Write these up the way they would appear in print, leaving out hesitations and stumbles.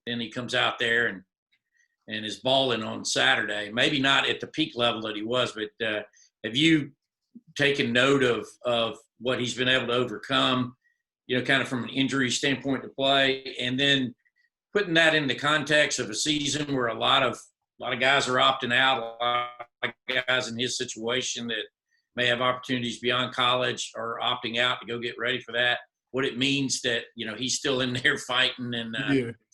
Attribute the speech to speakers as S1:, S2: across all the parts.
S1: then he comes out there and is balling on Saturday. Maybe not at the peak level that he was, but have you taken note of what he's been able to overcome, kind of from an injury standpoint to play, and then putting that in the context of a season where a lot of guys are opting out, a lot of guys in his situation that may have opportunities beyond college are opting out to go get ready for that. What it means that, he's still in there fighting and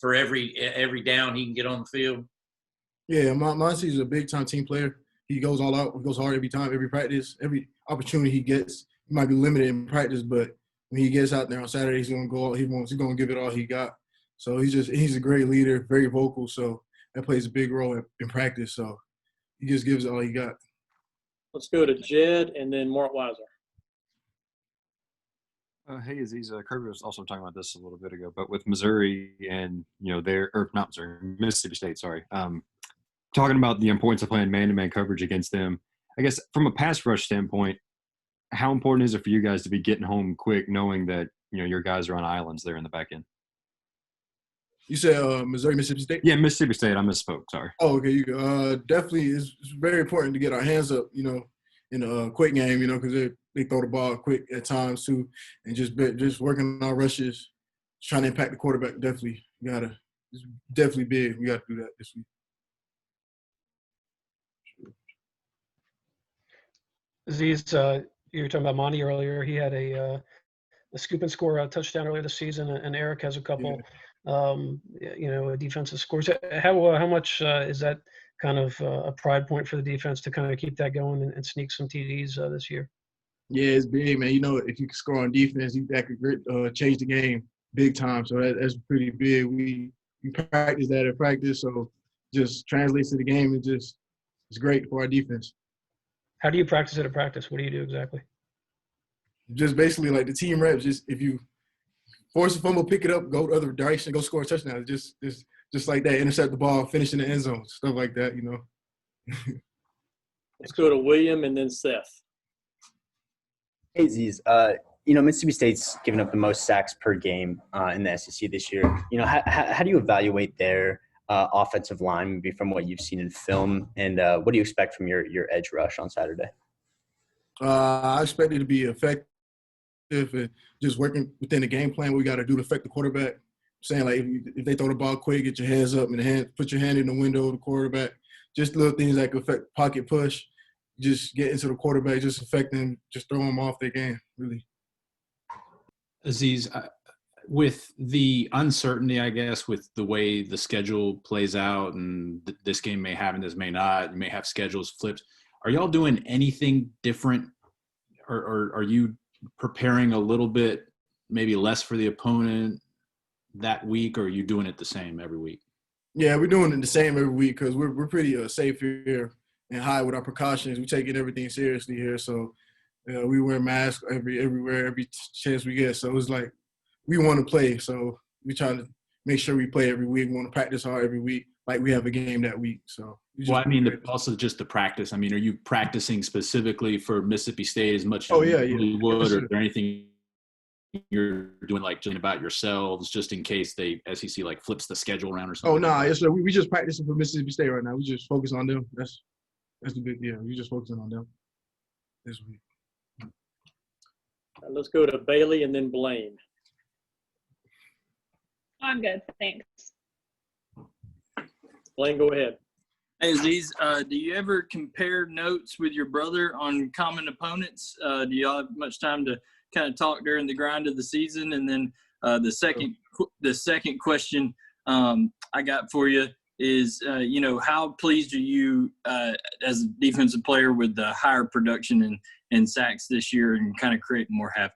S1: for every down he can get on the field.
S2: Yeah, Monsi's a big-time team player. He goes all out, he goes hard every time, every practice, every opportunity he gets. He might be limited in practice, but when he gets out there on Saturday, he's going to go out. He's going to give it all he got. So he's a great leader, very vocal. So that plays a big role in practice. So he just gives it all he got.
S3: Let's go to Jed and then Mark Weiser.
S4: Hey, Azeez, Kirby was also talking about this a little bit ago, but with Missouri and, not Missouri, Mississippi State, sorry, talking about the importance of playing man-to-man coverage against them. I guess from a pass rush standpoint, how important is it for you guys to be getting home quick, knowing that, your guys are on islands there in the back end?
S2: You said Missouri, Mississippi State?
S4: Yeah, Mississippi State. I misspoke. Sorry.
S2: Oh, okay. You definitely it's very important to get our hands up, in a quick game, because they throw the ball quick at times too, and just working on our rushes, trying to impact the quarterback. Definitely, it's definitely big. We got to do that this week.
S5: Azeez, you were talking about Monty earlier. He had a scoop and score touchdown earlier this season, and Eric has a couple. Defensive scores. How much is that kind of a pride point for the defense to kind of keep that going and sneak some TDs this year?
S2: Yeah, it's big, man. If you can score on defense, that could change the game big time. So that's pretty big. We practice that at practice, so just translates to the game. It's great for our defense.
S5: How do you practice it at practice? What do you do exactly?
S2: Just basically like the team reps. Just if you force a fumble, pick it up, go the other direction, go score a touchdown. Just like that, intercept the ball, finish in the end zone, stuff like that,
S3: Let's go to William and then Seth.
S6: Hey, Azeez. Mississippi State's given up the most sacks per game in the SEC this year. How do you evaluate their offensive line, maybe from what you've seen in film, and what do you expect from your edge rush on Saturday?
S2: I expect it to be effective and just working within the game plan. We got to do to affect the quarterback. Saying like if they throw the ball quick, get your hands up and put your hand in the window of the quarterback. Just little things that could affect pocket push. Just get into the quarterback, just affect them, just throw them off their game, really.
S7: Azeez, with the uncertainty, I guess, with the way the schedule plays out and this game may happen, this may not, you may have schedules flipped. Are y'all doing anything different, or are you preparing a little bit, maybe less for the opponent that week, or are you doing it the same every week?
S2: Yeah, we're doing it the same every week because we're pretty safe here and high with our precautions. We're taking everything seriously here, so we wear masks everywhere, every chance we get. So it's like we want to play, so we try to make sure we play every week. We want to practice hard every week, like we have a game that week. So
S7: also just the practice. I mean, are you practicing specifically for Mississippi State as much as
S2: you
S7: would, or is there anything you're doing like about yourselves just in case the SEC like flips the schedule around or something?
S2: Oh no, yes sir. We just practicing for Mississippi State right now. We just focus on them. That's the big we just focusing on them this week.
S3: Let's go to Bailey and then Blaine.
S8: I'm good, thanks.
S3: Blaine, go ahead.
S9: Hey, Azeez, do you ever compare notes with your brother on common opponents? Do y'all have much time to kind of talk during the grind of the season? And then the second question I got for you is, how pleased are you as a defensive player with the higher production and sacks this year and kind of creating more havoc?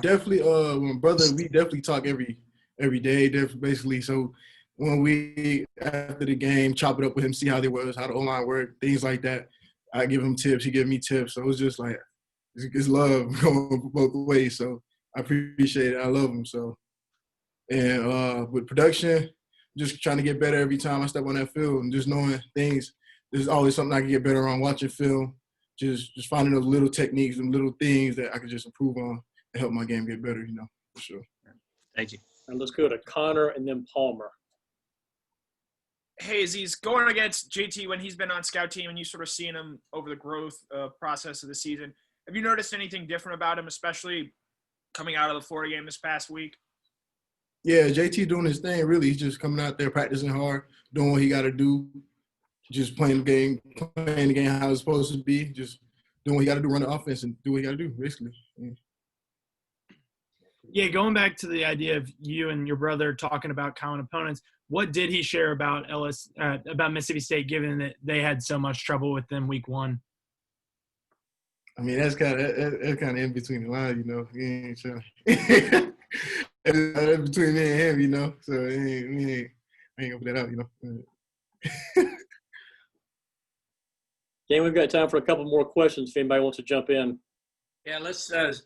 S2: Definitely, my brother, we definitely talk every day, basically. So when we, after the game, chop it up with him, see how they was, how the O-line worked, things like that. I give him tips, he give me tips. So it's just like, it's love going both ways. So I appreciate it. I love him. So, and with production, just trying to get better every time I step on that field and just knowing things. There's always something I can get better on watching film. Just finding those little techniques and little things that I could just improve on and help my game get better, for sure.
S9: Thank you.
S3: And let's go to Connor and then Palmer.
S8: Hey, Azeez, going against JT when he's been on scout team and you sort of seeing him over the growth process of the season, have you noticed anything different about him, especially coming out of the Florida game this past week?
S2: Yeah, JT doing his thing. Really, he's just coming out there practicing hard, doing what he got to do, just playing the game how it's supposed to be, just doing what he got to do, run the offense, and do what he got to do, basically. Yeah.
S10: Yeah, going back to the idea of you and your brother talking about common opponents, what did he share about about Mississippi State, given that they had so much trouble with them week 1?
S2: I mean, that's kind of in between the lines, you know. He ain't trying to that's between me and him, you know. So I ain't gonna put that out, you know.
S3: Gang, we've got time for a couple more questions if anybody wants to jump in.
S1: Yeah, let's, Azeez,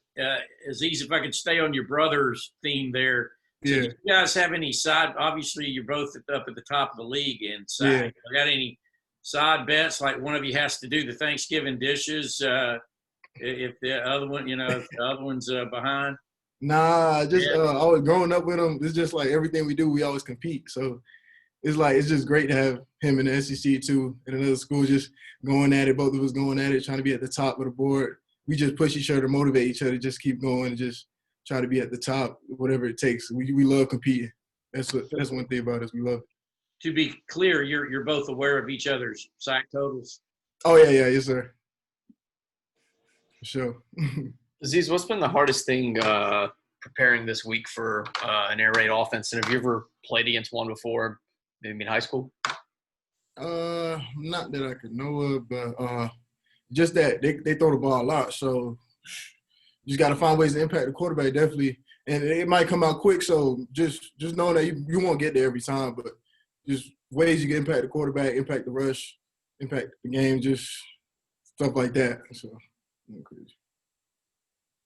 S1: if I could stay on your brother's theme there. So
S2: Yeah.
S1: do you guys have any side – obviously, you're both up at the top of the league in side.
S2: Yeah.
S1: You got any side bets, like one of you has to do the Thanksgiving dishes if the other one, you know, if the other one's behind?
S2: Nah, just always growing up with him, it's just like everything we do, we always compete. So it's just great to have him in the SEC too, in another school, just going at it. Both of us going at it, trying to be at the top of the board. We just push each other, motivate each other, just keep going and just try to be at the top, whatever it takes. We love competing. That's one thing about us. We love it.
S1: To be clear, you're both aware of each other's sack totals?
S2: Oh, yeah, yes, sir. For sure.
S11: Azeez, what's been the hardest thing preparing this week for an air raid offense? And have you ever played against one before, maybe in high school?
S2: Not that I could know of, but just that they throw the ball a lot. So you just got to find ways to impact the quarterback, definitely. And it might come out quick, so just knowing that you won't get there every time, but just ways you can impact the quarterback, impact the rush, impact the game, just stuff like that. So,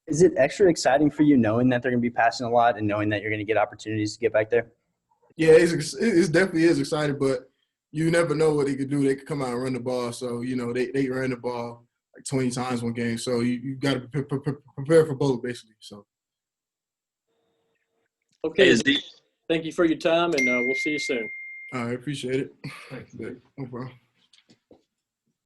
S6: Is it extra exciting for you knowing that they're going to be passing a lot and knowing that you're going to get opportunities to get back there?
S2: Yeah, it definitely is exciting, but you never know what they could do. They could come out and run the ball. So, you know, they ran the ball like 20 times one game. So you got to prepare for both, basically. So.
S3: Okay, thank you for your time, and we'll see you soon.
S2: I appreciate it. No problem.